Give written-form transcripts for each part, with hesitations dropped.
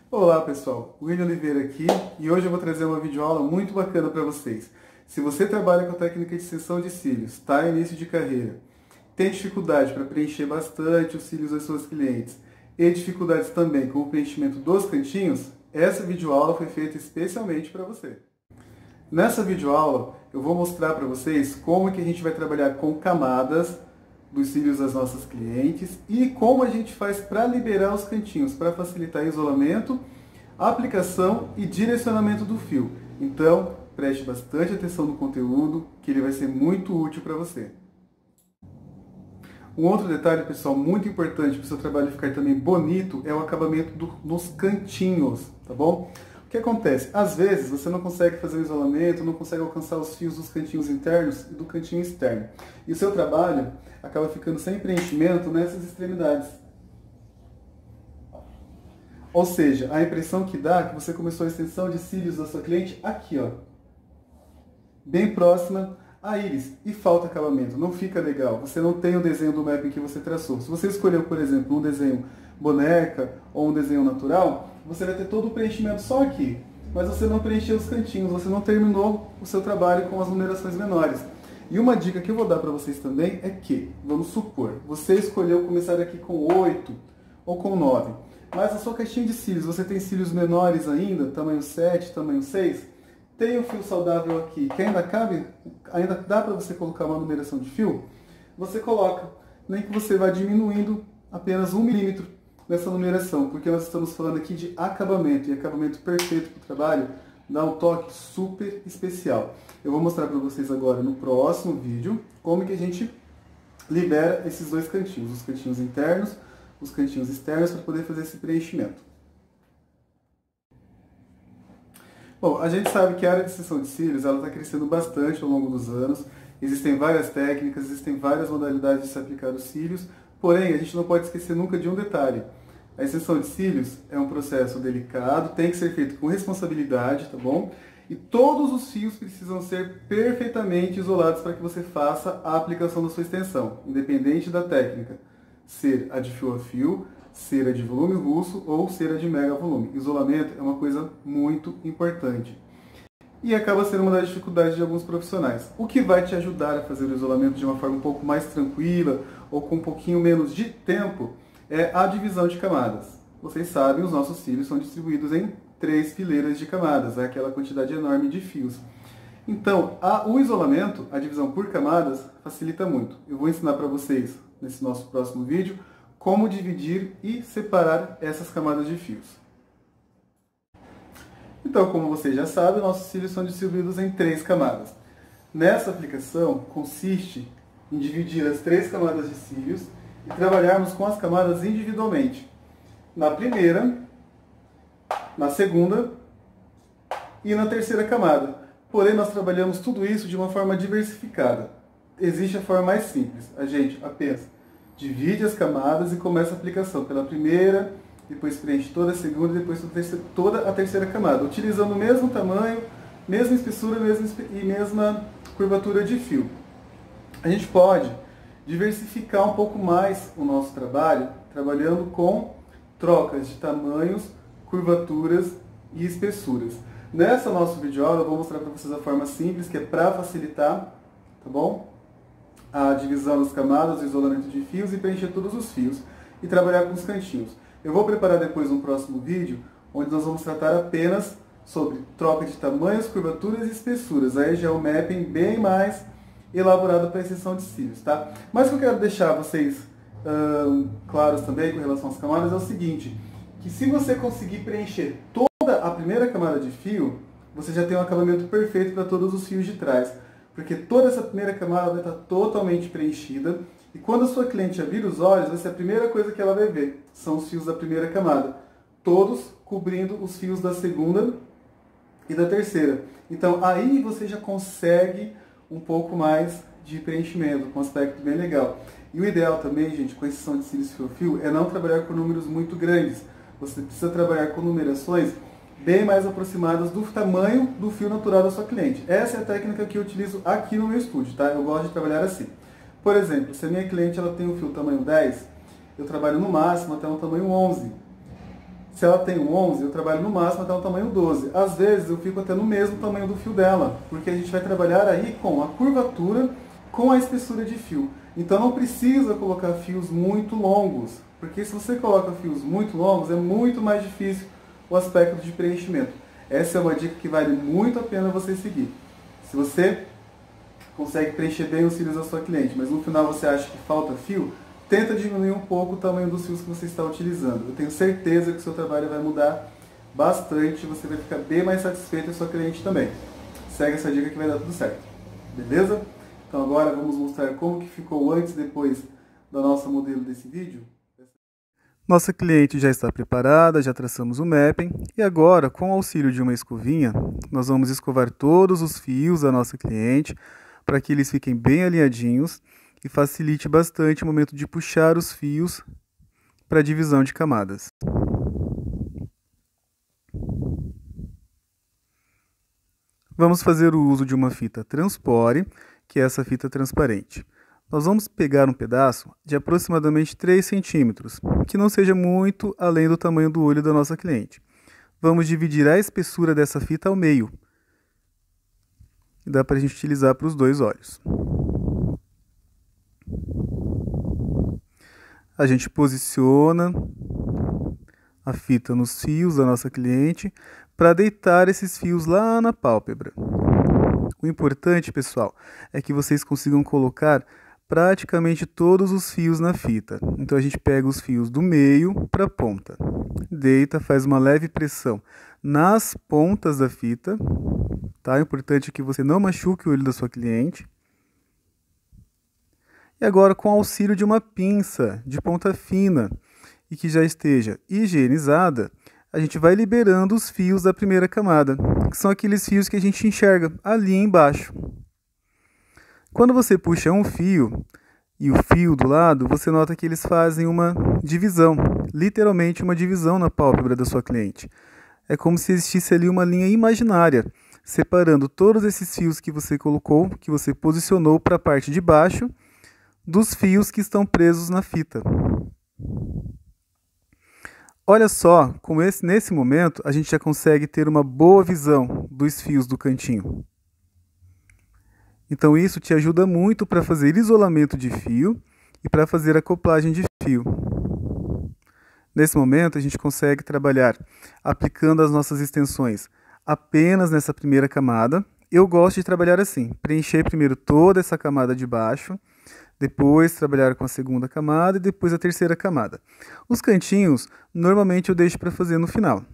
Olá pessoal, William Oliveira aqui e hoje eu vou trazer uma videoaula muito bacana para vocês. Se você trabalha com técnica de extensão de cílios, está em início de carreira, tem dificuldade para preencher bastante os cílios das suas clientes e dificuldades também com o preenchimento dos cantinhos, essa videoaula foi feita especialmente para você. Nessa videoaula eu vou mostrar para vocês como que a gente vai trabalhar com camadas dos cílios das nossas clientes e como a gente faz para liberar os cantinhos, para facilitar isolamento, aplicação e direcionamento do fio. Então, preste bastante atenção no conteúdo, que ele vai ser muito útil para você. Um outro detalhe, pessoal, muito importante para o seu trabalho ficar também bonito é o acabamento nos cantinhos, tá bom? O que acontece? Às vezes você não consegue fazer o isolamento, não consegue alcançar os fios dos cantinhos internos e do cantinho externo. E o seu trabalho acaba ficando sem preenchimento nessas extremidades. Ou seja, a impressão que dá é que você começou a extensão de cílios da sua cliente aqui, ó, bem próxima à íris, e falta acabamento, não fica legal. Você não tem o desenho do mapping que você traçou. Se você escolheu, por exemplo, um desenho boneca ou um desenho natural, você vai ter todo o preenchimento só aqui, mas você não preencheu os cantinhos, você não terminou o seu trabalho com as numerações menores. E uma dica que eu vou dar para vocês também é que, vamos supor, você escolheu começar aqui com 8 ou com 9, mas a sua caixinha de cílios, você tem cílios menores ainda, tamanho 7, tamanho 6, tem um fio saudável aqui, que ainda cabe, ainda dá para você colocar uma numeração de fio, você coloca, nem que você vá diminuindo apenas 1 milímetro nessa numeração, porque nós estamos falando aqui de acabamento, e acabamento perfeito para o trabalho dá um toque super especial. Eu vou mostrar para vocês agora no próximo vídeo como que a gente libera esses dois cantinhos, os cantinhos internos, os cantinhos externos, para poder fazer esse preenchimento. Bom, a gente sabe que a área de extensão de cílios está crescendo bastante ao longo dos anos, existem várias técnicas, existem várias modalidades de se aplicar os cílios, porém a gente não pode esquecer nunca de um detalhe. A extensão de cílios é um processo delicado, tem que ser feito com responsabilidade, tá bom? E todos os fios precisam ser perfeitamente isolados para que você faça a aplicação da sua extensão, independente da técnica. Ser a de fio a fio, ser a de volume russo ou ser a de mega volume. Isolamento é uma coisa muito importante. E acaba sendo uma das dificuldades de alguns profissionais. O que vai te ajudar a fazer o isolamento de uma forma um pouco mais tranquila ou com um pouquinho menos de tempo é a divisão de camadas. Vocês sabem, os nossos cílios são distribuídos em 3 fileiras de camadas, é aquela quantidade enorme de fios. Então, o isolamento, a divisão por camadas, facilita muito. Eu vou ensinar para vocês, nesse nosso próximo vídeo, como dividir e separar essas camadas de fios. Então, como vocês já sabem, nossos cílios são distribuídos em 3 camadas. Nessa aplicação, consiste em dividir as 3 camadas de cílios e trabalharmos com as camadas individualmente. Na primeira, na segunda e na terceira camada. Porém, nós trabalhamos tudo isso de uma forma diversificada. Existe a forma mais simples. A gente apenas divide as camadas e começa a aplicação pela primeira, depois preenche toda a segunda e depois toda a terceira camada, utilizando o mesmo tamanho, mesma espessura e mesma curvatura de fio. A gente pode diversificar um pouco mais o nosso trabalho, trabalhando com trocas de tamanhos, curvaturas e espessuras. Nessa nossa videoaula eu vou mostrar para vocês a forma simples, que é para facilitar, tá bom? A divisão das camadas, o isolamento de fios e preencher todos os fios e trabalhar com os cantinhos. Eu vou preparar depois um próximo vídeo, onde nós vamos tratar apenas sobre troca de tamanhos, curvaturas e espessuras. Aí já é um mapping bem mais elaborado para a extensão de cílios, tá? Mas o que eu quero deixar vocês claros também com relação às camadas é o seguinte, que se você conseguir preencher toda a primeira camada de fio, você já tem um acabamento perfeito para todos os fios de trás, porque toda essa primeira camada vai estar totalmente preenchida, e quando a sua cliente abrir os olhos, vai ser a primeira coisa que ela vai ver, são os fios da primeira camada, todos cobrindo os fios da segunda e da terceira. Então aí você já consegue um pouco mais de preenchimento, com um aspecto bem legal. E o ideal também, gente, com a extensão de cílios fio a fio, é não trabalhar com números muito grandes. Você precisa trabalhar com numerações bem mais aproximadas do tamanho do fio natural da sua cliente. Essa é a técnica que eu utilizo aqui no meu estúdio, tá? Eu gosto de trabalhar assim. Por exemplo, se a minha cliente ela tem um fio tamanho 10, eu trabalho no máximo até um tamanho 11. Se ela tem um 11, eu trabalho no máximo até o tamanho 12. Às vezes eu fico até no mesmo tamanho do fio dela, porque a gente vai trabalhar aí com a curvatura, com a espessura de fio. Então não precisa colocar fios muito longos, porque se você coloca fios muito longos, é muito mais difícil o aspecto de preenchimento. Essa é uma dica que vale muito a pena você seguir. Se você consegue preencher bem os cílios da sua cliente, mas no final você acha que falta fio, tenta diminuir um pouco o tamanho dos fios que você está utilizando. Eu tenho certeza que o seu trabalho vai mudar bastante, você vai ficar bem mais satisfeito e a sua cliente também. Segue essa dica que vai dar tudo certo. Beleza? Então agora vamos mostrar como que ficou antes e depois da nossa modelo desse vídeo. Nossa cliente já está preparada, já traçamos o mapping e agora, com o auxílio de uma escovinha, nós vamos escovar todos os fios da nossa cliente para que eles fiquem bem alinhadinhos e facilite bastante o momento de puxar os fios para a divisão de camadas. Vamos fazer o uso de uma fita Transpore, que é essa fita transparente. Nós vamos pegar um pedaço de aproximadamente 3 centímetros, que não seja muito além do tamanho do olho da nossa cliente. Vamos dividir a espessura dessa fita ao meio. E dá para a gente utilizar para os dois olhos. A gente posiciona a fita nos fios da nossa cliente para deitar esses fios lá na pálpebra. O importante, pessoal, é que vocês consigam colocar praticamente todos os fios na fita. Então a gente pega os fios do meio para a ponta, deita, faz uma leve pressão nas pontas da fita, tá? O importante é que você não machuque o olho da sua cliente. E agora, com o auxílio de uma pinça de ponta fina e que já esteja higienizada, a gente vai liberando os fios da primeira camada, que são aqueles fios que a gente enxerga ali embaixo. Quando você puxa um fio e o fio do lado, você nota que eles fazem uma divisão, literalmente uma divisão na pálpebra da sua cliente. É como se existisse ali uma linha imaginária, separando todos esses fios que você colocou, que você posicionou para a parte de baixo, dos fios que estão presos na fita. Olha só como nesse momento a gente já consegue ter uma boa visão dos fios do cantinho. Então isso te ajuda muito para fazer isolamento de fio e para fazer acoplagem de fio. Nesse momento a gente consegue trabalhar aplicando as nossas extensões apenas nessa primeira camada. Eu gosto de trabalhar assim, preencher primeiro toda essa camada de baixo, depois trabalhar com a segunda camada e depois a terceira camada. Os cantinhos, normalmente eu deixo para fazer no final.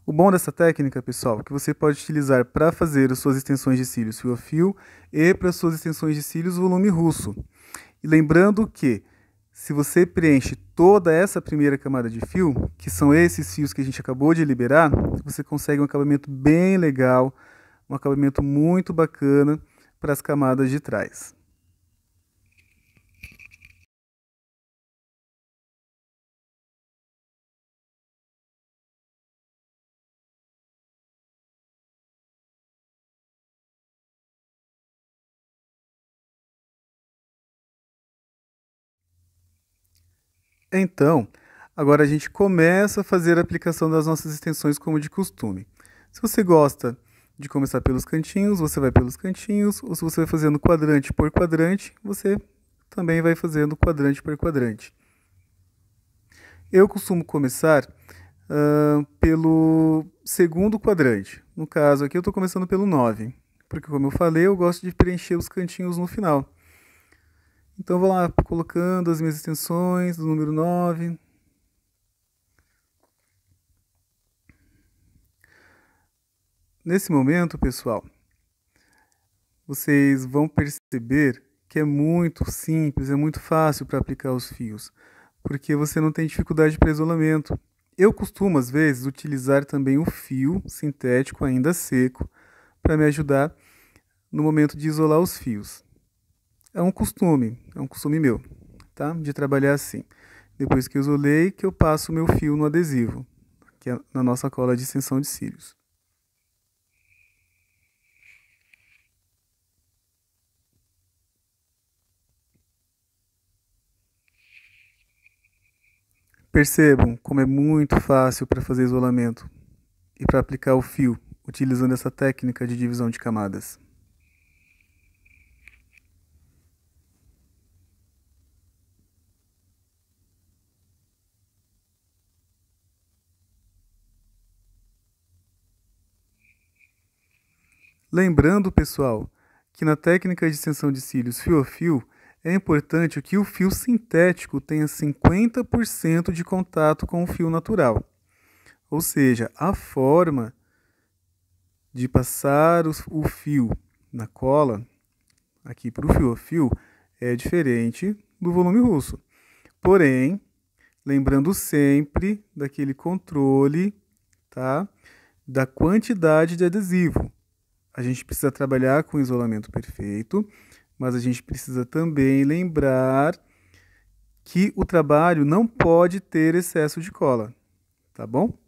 O bom dessa técnica, pessoal, é que você pode utilizar para fazer as suas extensões de cílios fio a fio e para as suas extensões de cílios volume russo. E lembrando que, se você preenche toda essa primeira camada de fio, que são esses fios que a gente acabou de liberar, você consegue um acabamento bem legal, um acabamento muito bacana para as camadas de trás. Então, agora a gente começa a fazer a aplicação das nossas extensões como de costume. Se você gosta de começar pelos cantinhos, você vai pelos cantinhos, ou se você vai fazendo quadrante por quadrante, você também vai fazendo quadrante por quadrante. Eu costumo começar pelo segundo quadrante. No caso aqui eu estou começando pelo 9, porque como eu falei, eu gosto de preencher os cantinhos no final. Então vou lá colocando as minhas extensões do número 9. Nesse momento, pessoal, vocês vão perceber que é muito simples, é muito fácil para aplicar os fios, porque você não tem dificuldade para isolamento. Eu costumo, às vezes, utilizar também o fio sintético ainda seco para me ajudar no momento de isolar os fios. É um costume meu, tá? De trabalhar assim. Depois que eu isolei, que eu passo o meu fio no adesivo, que é na nossa cola de extensão de cílios. Percebam como é muito fácil para fazer isolamento e para aplicar o fio, utilizando essa técnica de divisão de camadas. Lembrando, pessoal, que na técnica de extensão de cílios fio a fio, é importante que o fio sintético tenha 50% de contato com o fio natural. Ou seja, a forma de passar o fio na cola, aqui para o fio a fio, é diferente do volume russo. Porém, lembrando sempre daquele controle, tá, da quantidade de adesivo. A gente precisa trabalhar com isolamento perfeito, mas a gente precisa também lembrar que o trabalho não pode ter excesso de cola, tá bom?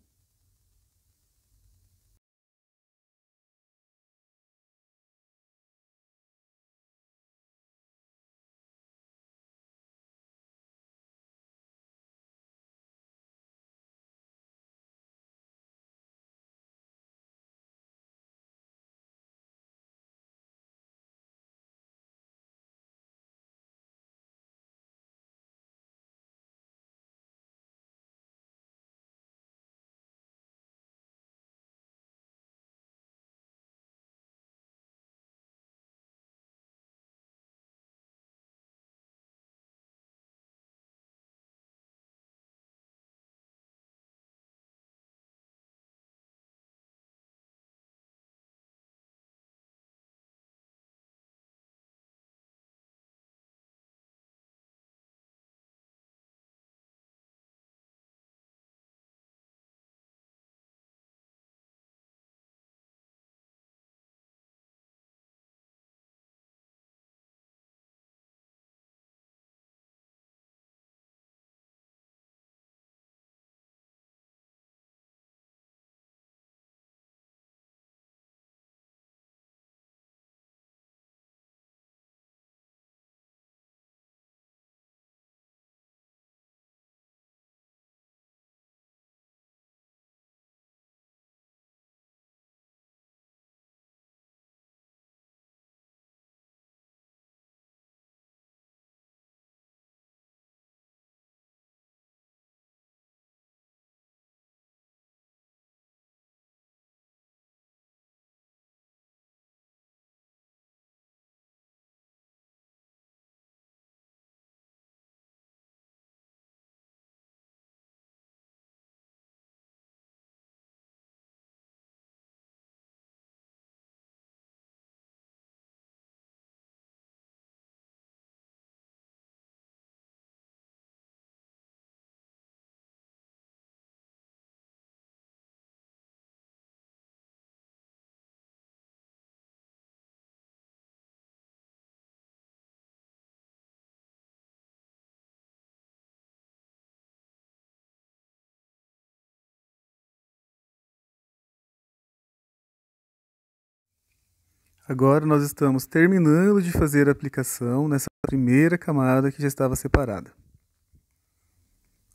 Agora nós estamos terminando de fazer a aplicação nessa primeira camada que já estava separada.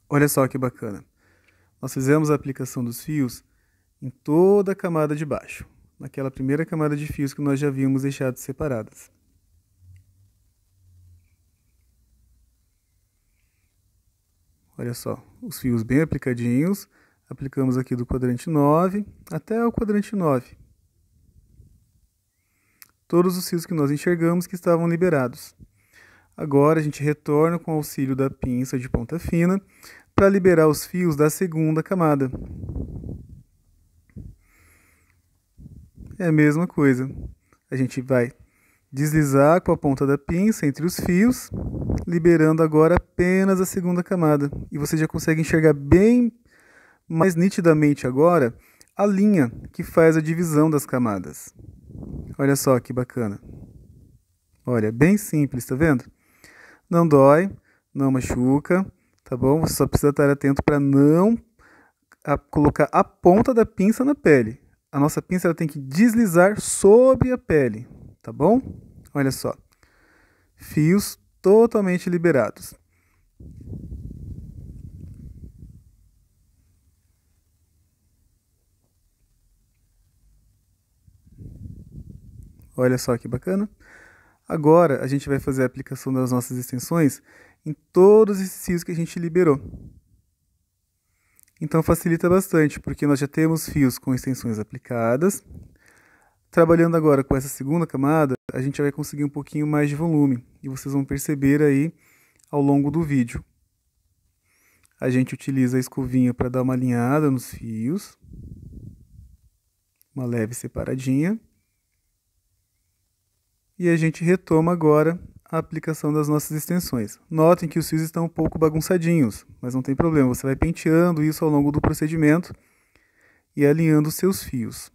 Olha só que bacana. Nós fizemos a aplicação dos fios em toda a camada de baixo, naquela primeira camada de fios que nós já havíamos deixado separadas. Olha só, os fios bem aplicadinhos, aplicamos aqui do quadrante 9 até o quadrante 9. Todos os fios que nós enxergamos que estavam liberados. Agora a gente retorna com o auxílio da pinça de ponta fina para liberar os fios da segunda camada. É a mesma coisa. A gente vai deslizar com a ponta da pinça entre os fios, liberando agora apenas a segunda camada. E você já consegue enxergar bem mais nitidamente agora a linha que faz a divisão das camadas. Olha só que bacana. Olha, bem simples, tá vendo? Não dói, não machuca, tá bom? Você só precisa estar atento para não colocar a ponta da pinça na pele. A nossa pinça ela tem que deslizar sobre a pele, tá bom? Olha só. Fios totalmente liberados. Olha só que bacana. Agora a gente vai fazer a aplicação das nossas extensões em todos esses fios que a gente liberou. Então facilita bastante, porque nós já temos fios com extensões aplicadas. Trabalhando agora com essa segunda camada, a gente vai conseguir um pouquinho mais de volume. E vocês vão perceber aí ao longo do vídeo. A gente utiliza a escovinha para dar uma alinhada nos fios. Uma leve separadinha. E a gente retoma agora a aplicação das nossas extensões. Notem que os fios estão um pouco bagunçadinhos, mas não tem problema. Você vai penteando isso ao longo do procedimento e alinhando os seus fios.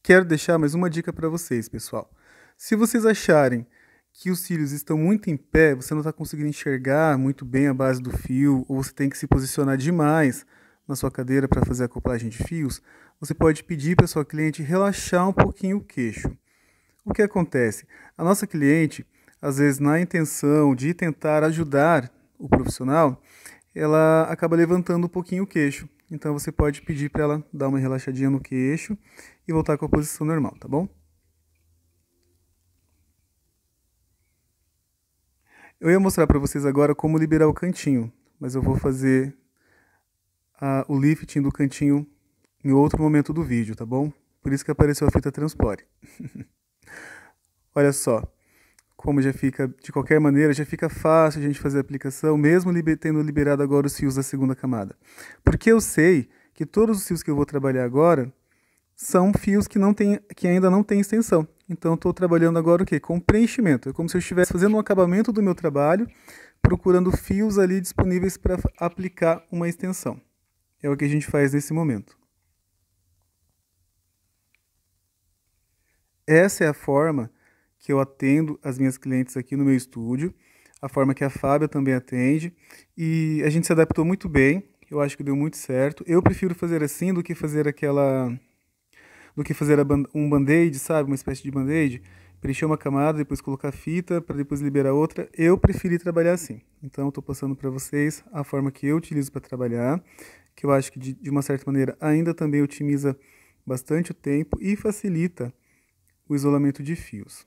Quero deixar mais uma dica para vocês, pessoal. Se vocês acharem que os cílios estão muito em pé, você não está conseguindo enxergar muito bem a base do fio, ou você tem que se posicionar demais na sua cadeira para fazer a acoplagem de fios, você pode pedir para a sua cliente relaxar um pouquinho o queixo. O que acontece? A nossa cliente, às vezes na intenção de tentar ajudar o profissional, ela acaba levantando um pouquinho o queixo. Então você pode pedir para ela dar uma relaxadinha no queixo e voltar com a posição normal, tá bom? Eu ia mostrar para vocês agora como liberar o cantinho, mas eu vou fazer o lifting do cantinho em outro momento do vídeo, tá bom? Por isso que apareceu a fita transpore. Olha só, como já fica, de qualquer maneira, já fica fácil a gente fazer a aplicação, mesmo tendo liberado agora os fios da segunda camada. Porque eu sei que todos os fios que eu vou trabalhar agora são fios que ainda não têm extensão. Então, estou trabalhando agora o quê? Com preenchimento. É como se eu estivesse fazendo um acabamento do meu trabalho, procurando fios ali disponíveis para aplicar uma extensão. É o que a gente faz nesse momento. Essa é a forma que eu atendo as minhas clientes aqui no meu estúdio, a forma que a Fábia também atende, e a gente se adaptou muito bem, eu acho que deu muito certo. Eu prefiro fazer assim do que fazer um band-aid, sabe? Uma espécie de band-aid, preencher uma camada, depois colocar fita, para depois liberar outra. Eu preferi trabalhar assim. Então, estou passando para vocês a forma que eu utilizo para trabalhar, que eu acho que de uma certa maneira ainda também otimiza bastante o tempo e facilita o isolamento de fios.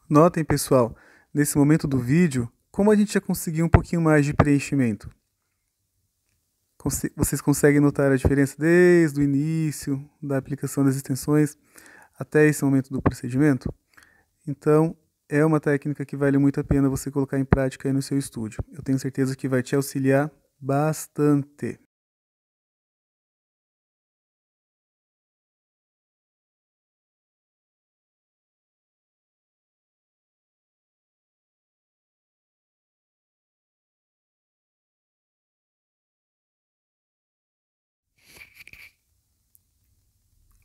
Notem, pessoal, nesse momento do vídeo, como a gente já conseguiu um pouquinho mais de preenchimento. Vocês conseguem notar a diferença desde o início da aplicação das extensões até esse momento do procedimento? Então, é uma técnica que vale muito a pena você colocar em prática aí no seu estúdio. Eu tenho certeza que vai te auxiliar bastante.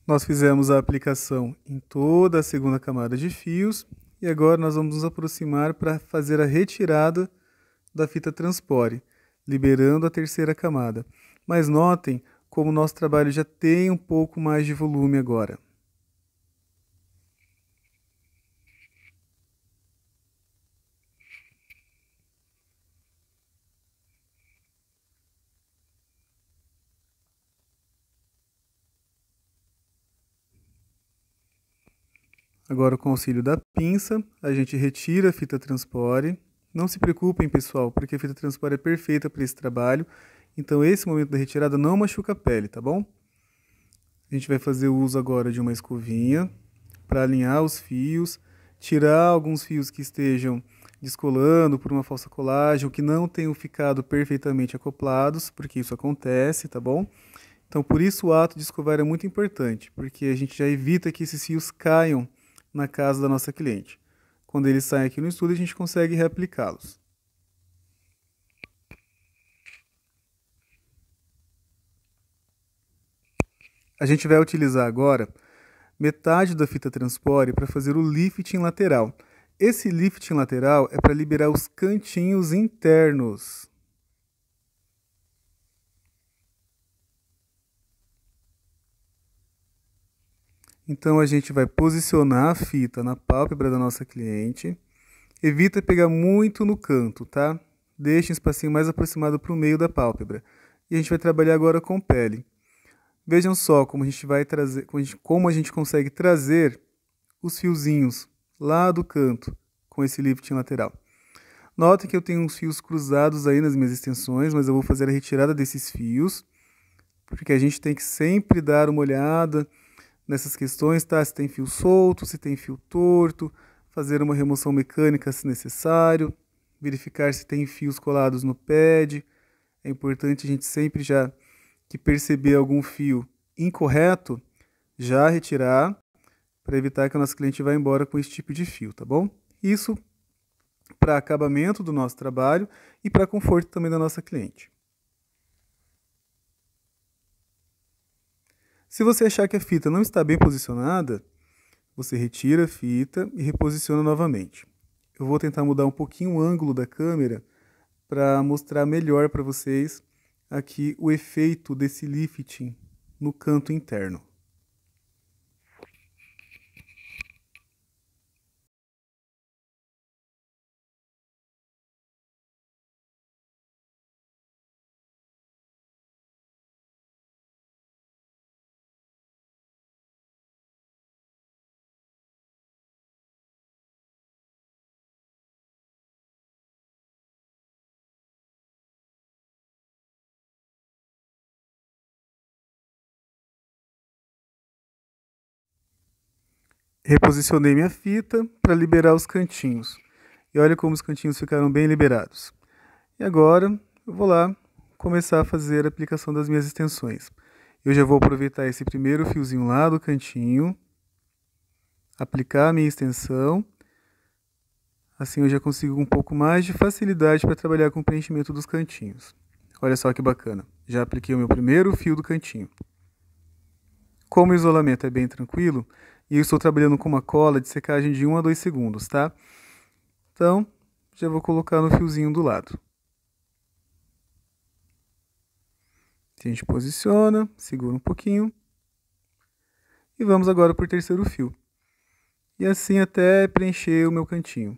Nós fizemos a aplicação em toda a segunda camada de fios e agora nós vamos nos aproximar para fazer a retirada da fita transpore, liberando a terceira camada. Mas notem como o nosso trabalho já tem um pouco mais de volume agora. Agora, com o auxílio da pinça, a gente retira a fita transpore. Não se preocupem, pessoal, porque a fita transpore é perfeita para esse trabalho. Então, esse momento da retirada não machuca a pele, tá bom? A gente vai fazer o uso agora de uma escovinha para alinhar os fios, tirar alguns fios que estejam descolando por uma falsa colagem ou que não tenham ficado perfeitamente acoplados, porque isso acontece, tá bom? Então, por isso o ato de escovar é muito importante, porque a gente já evita que esses fios caiam na casa da nossa cliente. Quando eles saem aqui no estúdio, a gente consegue reaplicá-los. A gente vai utilizar agora metade da fita transpore para fazer o lifting lateral. Esse lifting lateral é para liberar os cantinhos internos. Então a gente vai posicionar a fita na pálpebra da nossa cliente. Evita pegar muito no canto, tá? Deixe um espacinho mais aproximado para o meio da pálpebra. E a gente vai trabalhar agora com pele. Vejam só como a gente vai trazer, como a gente consegue trazer os fiozinhos lá do canto com esse lifting lateral. Notem que eu tenho uns fios cruzados aí nas minhas extensões, mas eu vou fazer a retirada desses fios, porque a gente tem que sempre dar uma olhada nessas questões, tá? Se tem fio solto, se tem fio torto, fazer uma remoção mecânica se necessário, verificar se tem fios colados no pad. É importante a gente sempre já que perceber algum fio incorreto, já retirar, para evitar que o nosso cliente vá embora com esse tipo de fio, tá bom? Isso para acabamento do nosso trabalho e para conforto também da nossa cliente. Se você achar que a fita não está bem posicionada, você retira a fita e reposiciona novamente. Eu vou tentar mudar um pouquinho o ângulo da câmera para mostrar melhor para vocês aqui o efeito desse lifting no canto interno. Reposicionei minha fita para liberar os cantinhos. E olha como os cantinhos ficaram bem liberados. E agora eu vou lá começar a fazer a aplicação das minhas extensões. Eu já vou aproveitar esse primeiro fiozinho lá do cantinho, aplicar a minha extensão. Assim eu já consigo um pouco mais de facilidade para trabalhar com o preenchimento dos cantinhos. Olha só que bacana. Já apliquei o meu primeiro fio do cantinho. Como o isolamento é bem tranquilo, e eu estou trabalhando com uma cola de secagem de 1 a 2 segundos, tá? Então, já vou colocar no fiozinho do lado. A gente posiciona, segura um pouquinho. E vamos agora para o terceiro fio. E assim até preencher o meu cantinho.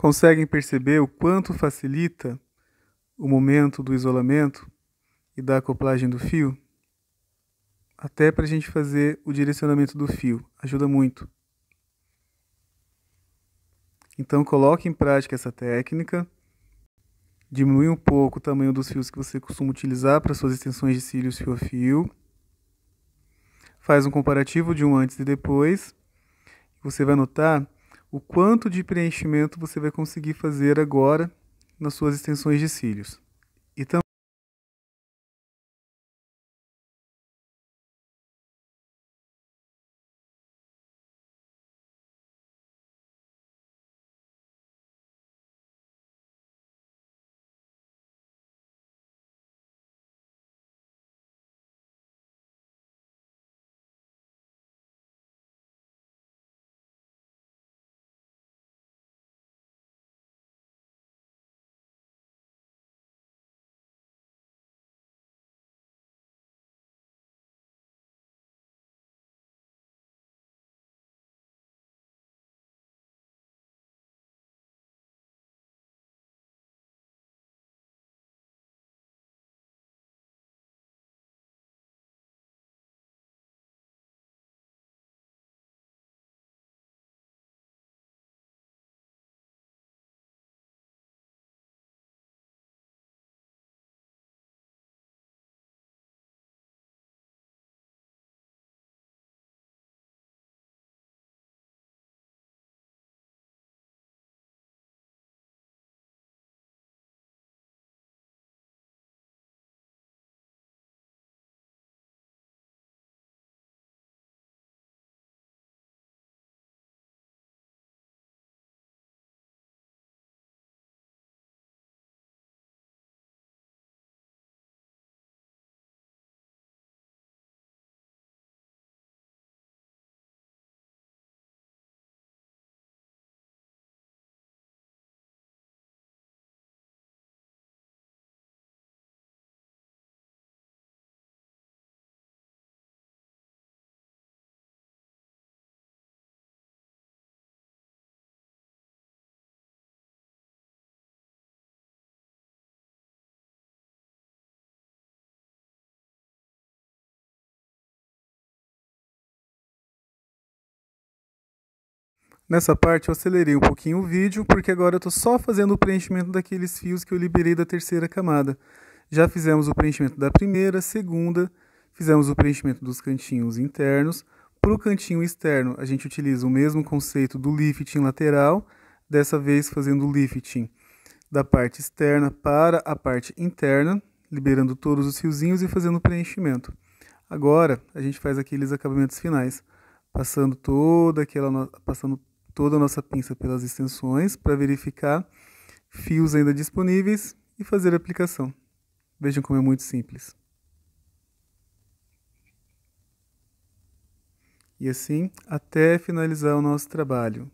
Conseguem perceber o quanto facilita o momento do isolamento e da acoplagem do fio? Até para a gente fazer o direcionamento do fio. Ajuda muito. Então coloque em prática essa técnica. Diminui um pouco o tamanho dos fios que você costuma utilizar para suas extensões de cílios fio a fio. Faz um comparativo de um antes e depois. Você vai notar o quanto de preenchimento você vai conseguir fazer agora nas suas extensões de cílios. E também nessa parte eu acelerei um pouquinho o vídeo, porque agora eu estou só fazendo o preenchimento daqueles fios que eu liberei da terceira camada. Já fizemos o preenchimento da primeira, segunda, fizemos o preenchimento dos cantinhos internos. Para o cantinho externo, a gente utiliza o mesmo conceito do lifting lateral, dessa vez fazendo o lifting da parte externa para a parte interna, liberando todos os fiozinhos e fazendo o preenchimento. Agora, a gente faz aqueles acabamentos finais, passando toda a nossa pinça pelas extensões para verificar fios ainda disponíveis e fazer a aplicação. Vejam como é muito simples. E assim, até finalizar o nosso trabalho.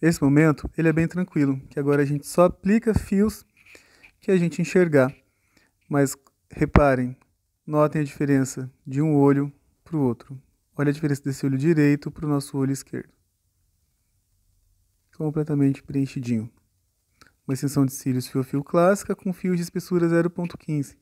Esse momento, ele é bem tranquilo, que agora a gente só aplica fios que a gente enxergar. Mas reparem, notem a diferença de um olho para o outro. Olha a diferença desse olho direito para o nosso olho esquerdo. Completamente preenchidinho. Uma extensão de cílios fio a fio clássica com fios de espessura 0,15.